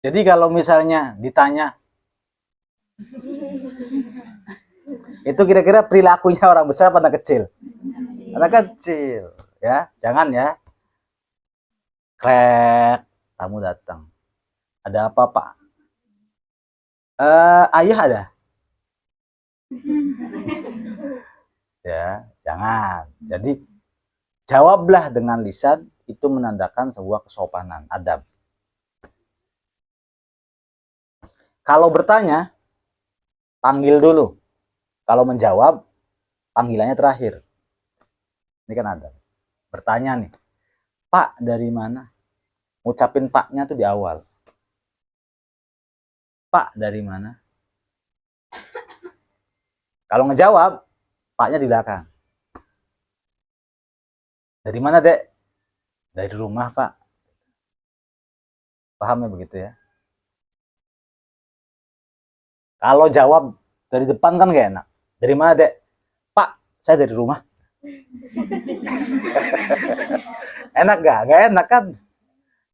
Jadi kalau misalnya ditanya, itu kira-kira perilakunya orang besar apa anak kecil? Anak kecil, ya. Jangan ya. Krek, tamu datang. Ada apa, Pak? Ayah ada? Ya, jangan. Jadi jawablah dengan lisan, itu menandakan sebuah kesopanan, adab. Kalau bertanya, panggil dulu. Kalau menjawab, panggilannya terakhir. Ini kan adab. Bertanya nih, Pak dari mana? Ngucapin Paknya tuh di awal. Pak dari mana? Kalau ngejawab, Paknya di belakang. Dari mana, Dek? Dari rumah, Pak. Paham ya begitu ya? Kalau jawab dari depan kan gak enak. Dari mana, Dek? Pak, saya dari rumah. Enak gak? Gak enak kan?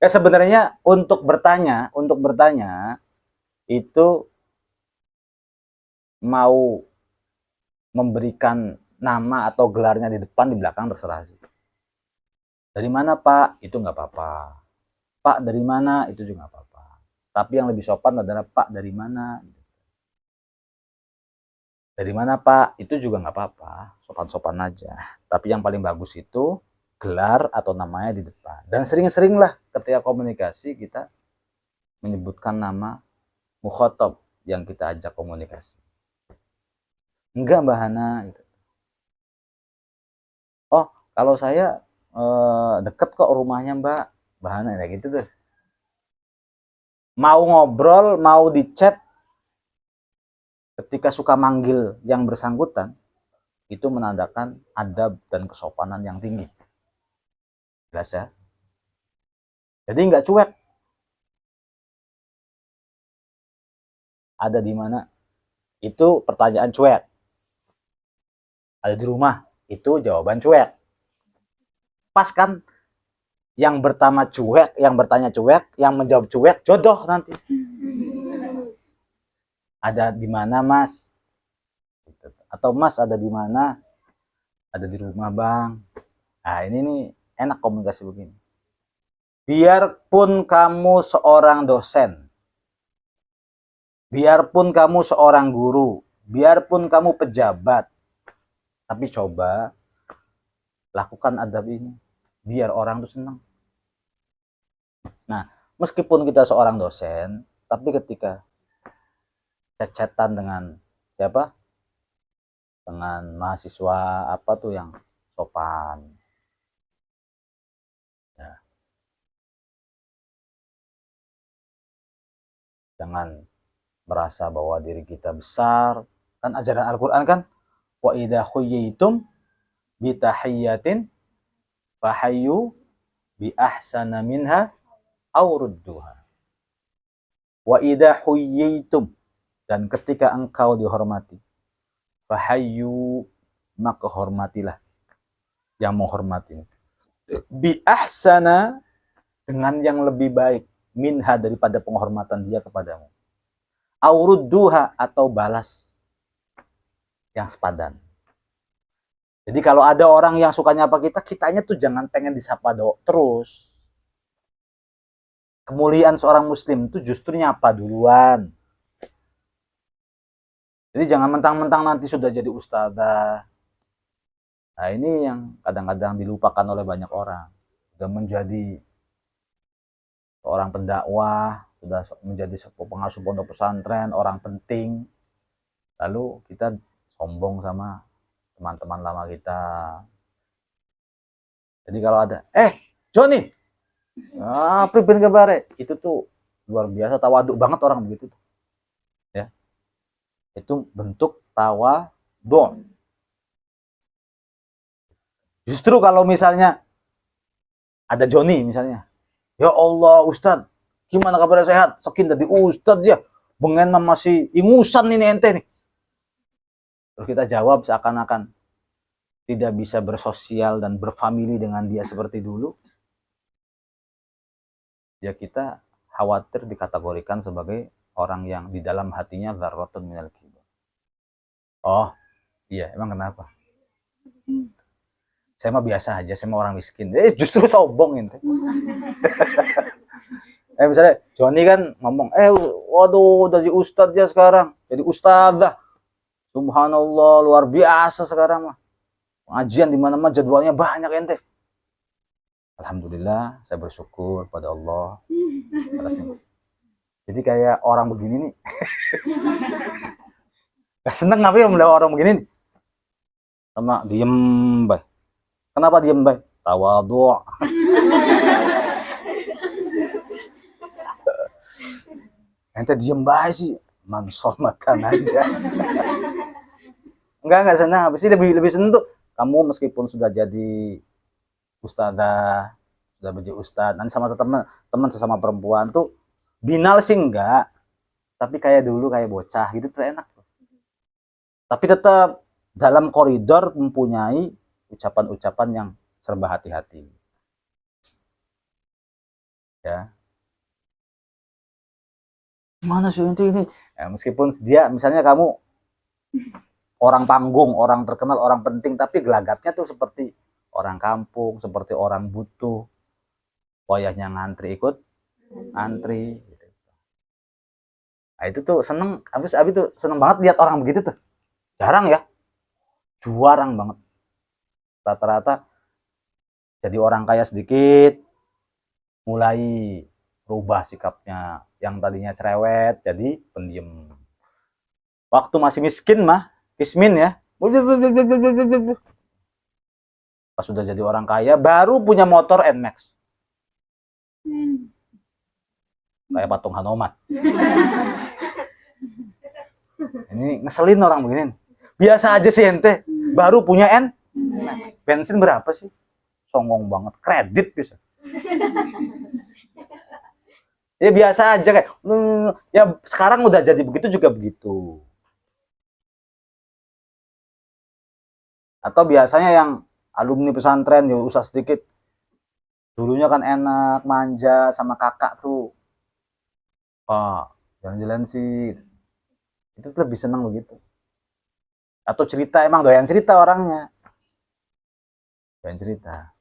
Ya sebenarnya untuk bertanya itu mau memberikan nama atau gelarnya di depan di belakang terserah sih. Dari mana, Pak? Itu nggak apa-apa. Pak dari mana? Itu juga nggak apa-apa. Tapi yang lebih sopan adalah Pak dari mana? Dari mana, Pak? Itu juga nggak apa-apa. Sopan-sopan aja. Tapi yang paling bagus itu gelar atau namanya di depan. Dan sering-seringlah ketika komunikasi kita menyebutkan nama mukhotob yang kita ajak komunikasi. Enggak, Mbak Hana. Gitu. Oh, kalau saya deket kok rumahnya Mbak Hana, ya gitu tuh. Mau ngobrol, mau di chat, ketika suka manggil yang bersangkutan, itu menandakan adab dan kesopanan yang tinggi. Jelas ya? Jadi nggak cuek. Ada di mana? Itu pertanyaan cuek. Ada di rumah. Itu jawaban cuek. Pas kan? Yang pertama cuek, yang bertanya cuek, yang menjawab cuek, jodoh nanti. Ada di mana, Mas? Atau Mas ada di mana? Ada di rumah, Bang. Nah, ini nih enak komunikasi begini. Biarpun kamu seorang dosen, biarpun kamu seorang guru, biarpun kamu pejabat, tapi coba lakukan adab ini biar orang tuh senang. Nah, meskipun kita seorang dosen, tapi ketika cecetan dengan siapa? Dengan mahasiswa apa tuh yang sopan. Ya. Jangan merasa bahwa diri kita besar. Kan ajaran Al-Quran kan, wa idha khuyyitum bitahiyyatin fahayyu bi ahsana minha aw rudduha. Wa idha khuyyitum, dan ketika engkau dihormati, fahayyu, maka hormatilah yang menghormati. Bi ahsana, dengan yang lebih baik, minha, daripada penghormatan dia kepadamu. Aw rudduha, atau balas yang sepadan. Jadi kalau ada orang yang suka nyapa kita, kitanya tuh jangan pengen disapa terus. Kemuliaan seorang muslim itu justru nyapa duluan. Jadi jangan mentang-mentang nanti sudah jadi ustadzah. Nah ini yang kadang-kadang dilupakan oleh banyak orang. Sudah menjadi seorang pendakwah, sudah menjadi pengasuh pondok pesantren, orang penting. Lalu kita sombong sama teman-teman lama kita. Jadi kalau ada, Joni, pribin kebare, itu tuh luar biasa, tawaduk banget orang begitu. Ya, itu bentuk tawaduk. Justru kalau misalnya ada Joni misalnya, ya Allah Ustad, gimana kabar, sehat? Sekin tadi Ustad ya, bengen masih ingusan ini ente nih. Terus kita jawab seakan-akan tidak bisa bersosial dan berfamili dengan dia seperti dulu. Ya kita khawatir dikategorikan sebagai orang yang di dalam hatinya dzarratun minal kibar. Oh, iya, emang kenapa? Saya mah biasa aja, saya mah orang miskin. Justru sombong ente. Misalnya Joni kan ngomong, waduh jadi ustadz ya sekarang, jadi ustadzah. Subhanallah, luar biasa sekarang mah. Pengajian di mana-mana jadwalnya banyak ente. Alhamdulillah, saya bersyukur pada Allah. Jadi kayak orang begini nih. Gak seneng apa ya melihat orang begini nih. Sama diem, bay. Kenapa diem, bay? Tawadhu'. Ente diem bay sih, makan aja. Enggak senang. Habis ini lebih seneng tuh. Kamu meskipun sudah jadi ustadzah, sudah menjadi ustadz, nanti sama teman sesama perempuan tuh binal sih enggak, tapi kayak dulu kayak bocah gitu tuh enak. Tapi tetap dalam koridor mempunyai ucapan-ucapan yang serba hati-hati. Ya. Mana sih ini? Ya, meskipun dia misalnya kamu orang panggung, orang terkenal, orang penting, tapi gelagatnya tuh seperti orang kampung, seperti orang butuh. Wayahnya ngantri ikut antri. Gitu. Nah, itu tuh seneng, abis tuh seneng banget lihat orang begitu tuh. Jarang ya, jarang banget. Rata-rata jadi orang kaya sedikit, mulai berubah sikapnya. Yang tadinya cerewet, jadi pendiam. Waktu masih miskin mah, kismin ya. Pas sudah jadi orang kaya, baru punya motor NMAX. Kayak patung Hanoman. Ini ngeselin orang begini. Biasa aja sih ente, baru punya NMAX. Bensin berapa sih? Songong banget, kredit bisa. Ya biasa aja kayak, ya sekarang udah jadi begitu juga begitu. Atau biasanya yang alumni pesantren ya usah sedikit, dulunya kan enak manja sama kakak tuh, Pak jalan-jalan sih, itu tuh lebih senang begitu. Atau cerita, emang doyan cerita orangnya, doyan cerita.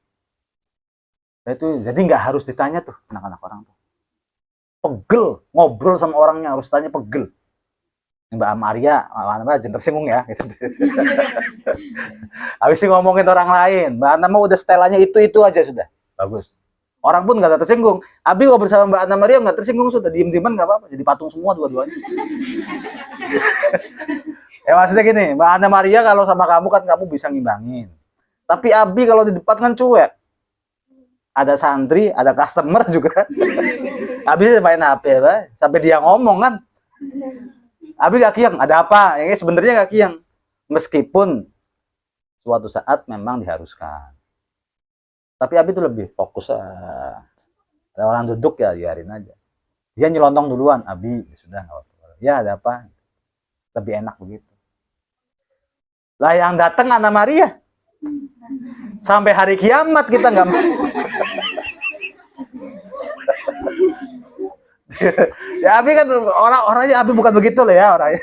Nah, itu jadi nggak harus ditanya tuh anak-anak orang tuh, pegel ngobrol sama orangnya, harus tanya pegel. Mbak Amaria, jangan tersinggung ya. Gitu. Habis ngomongin orang lain, Mbak Ana mau udah setelannya itu aja sudah, bagus. Orang pun nggak tersinggung. Abi kalau bersama Mbak Ana Maria nggak tersinggung, sudah diem-dieman nggak apa-apa, jadi patung semua dua-duanya. Ya maksudnya gini, Mbak Ana Maria kalau sama kamu kan kamu bisa ngimbangin. Tapi Abi kalau di depan kan cuek. Ada santri, ada customer juga. Abi main HP, sampai dia ngomong kan. Abi gak kiang, ada apa? Ini sebenarnya gak kiang. Meskipun suatu saat memang diharuskan. Tapi Abi itu lebih fokus. Ada orang duduk ya, biarin aja. Dia nyelonong duluan, Abi sudah nggak apa-apa. Ya ada apa? Lebih enak begitu. Lah yang datang Ana Maria. Sampai hari kiamat kita nggak. Ya Abi kan orangnya Abi bukan begitu loh ya orangnya.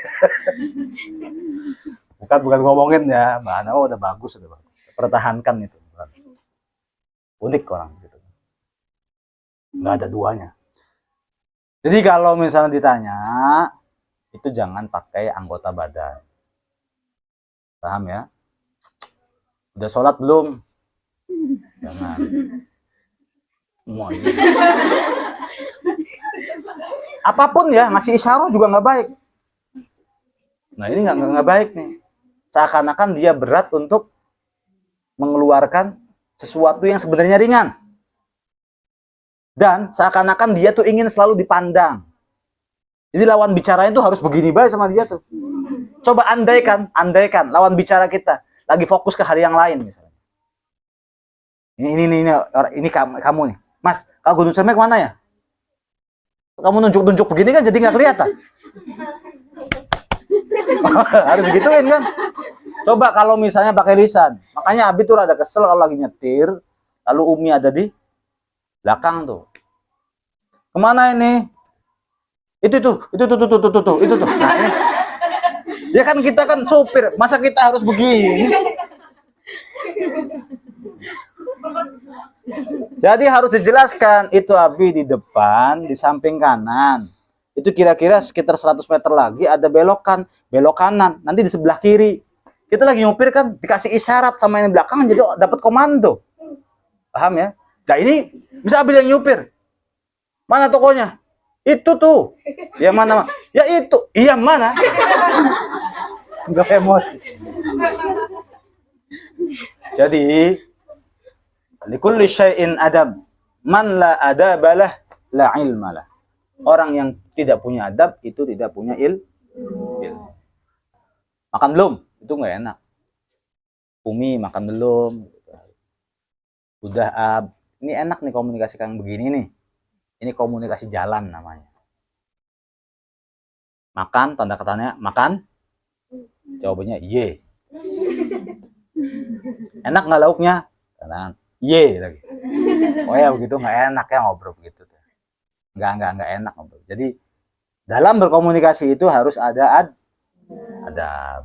bukan ngomongin ya, Mbak Ana udah bagus. Pertahankan itu. Unik orang gitu. Nggak ada duanya. Jadi kalau misalnya ditanya, itu jangan pakai anggota badan. Paham ya? Udah sholat belum? Jangan. Apapun ya, ngasih isyarat juga nggak baik. Nah ini nggak baik nih. Seakan-akan dia berat untuk mengeluarkan sesuatu yang sebenarnya ringan. Dan seakan-akan dia tuh ingin selalu dipandang. Jadi lawan bicaranya tuh harus begini baik sama dia tuh. Coba andaikan lawan bicara kita lagi fokus ke hari yang lain misalnya. Ini kamu nih. Mas, kalau gunung semek mana ya? Kamu nunjuk-nunjuk begini kan jadi nggak kelihatan. Harus gituin kan. Coba kalau misalnya pakai lisan. Makanya Abi tuh rada kesel kalau lagi nyetir, lalu Umi ada di belakang tuh. Kemana ini? Itu tuh. Nah, ini. Ya kan kita kan sopir, masa kita harus begini? Jadi harus dijelaskan, itu Abi di depan, di samping kanan. Itu kira-kira sekitar 100 meter lagi ada belokan, belok kanan, nanti di sebelah kiri. Kita lagi nyupir kan, dikasih isyarat sama yang belakang, jadi dapat komando. Paham ya? Nah ini, bisa Abi yang nyupir. Mana tokonya? Itu tuh. Ya mana? Ya itu. Iya mana? Enggak emosi. Jadi, likulli syai'in adab. Man la adabalah la ilmalah. Orang yang tidak punya adab itu tidak punya ilmu. Makan belum? Itu nggak enak. Umi makan belum? Udah ab. Ini enak nih komunikasikan begini nih. Ini komunikasi jalan namanya. Makan, tanda katanya makan. Jawabannya ye. Enak nggak lauknya? Kanan. Ye lagi. Oh ya begitu nggak enak ya ngobrol begitu. Nggak enak ngobrol. Jadi dalam berkomunikasi itu harus ada adab.